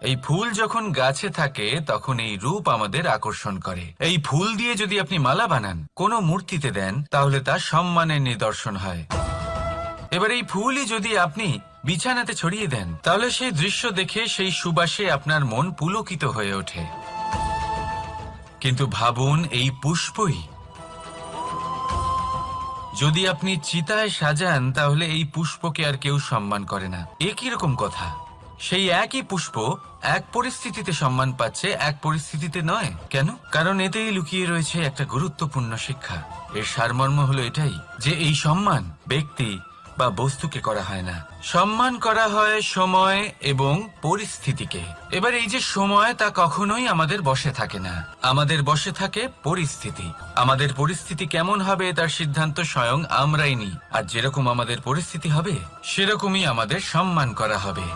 এই ফুল যখন গাছে থাকে তখন এই রূপ আমাদের আকর্ষণ করে। এই ফুল দিয়ে যদি আপনি মালা বানান, কোনো মূর্তিতে দেন, তাহলে তা সম্মানের নিদর্শন হয়। এবার এই ফুলই যদি আপনি বিছানাতে ছড়িয়ে দেন, তাহলে সেই দৃশ্য দেখে সেই সুবাসে আপনার মন পুলকিত হয়ে ওঠে। কিন্তু ভাবুন, এই পুষ্পই যদি আপনি চিতায় সাজান, তাহলে এই পুষ্পকে আর কেউ সম্মান করে না। এ কিরকম কথা? সেই একই পুষ্প এক পরিস্থিতিতে সম্মান পাচ্ছে, এক পরিস্থিতিতে নয়। কেন? কারণ এতেই লুকিয়ে রয়েছে একটা গুরুত্বপূর্ণ শিক্ষা। এর সারমর্ম হলো এটাই যে এই সম্মান ব্যক্তি বা বস্তুকে করা হয় না, সম্মান করা হয় সময় এবং পরিস্থিতিকে। এবার এই যে সময়, তা কখনোই আমাদের বশে থাকে না, আমাদের বশে থাকে পরিস্থিতি। আমাদের পরিস্থিতি কেমন হবে তার সিদ্ধান্ত স্বয়ং আমরাই নিই, আর যেরকম আমাদের পরিস্থিতি হবে সেরকমই আমাদের সম্মান করা হবে।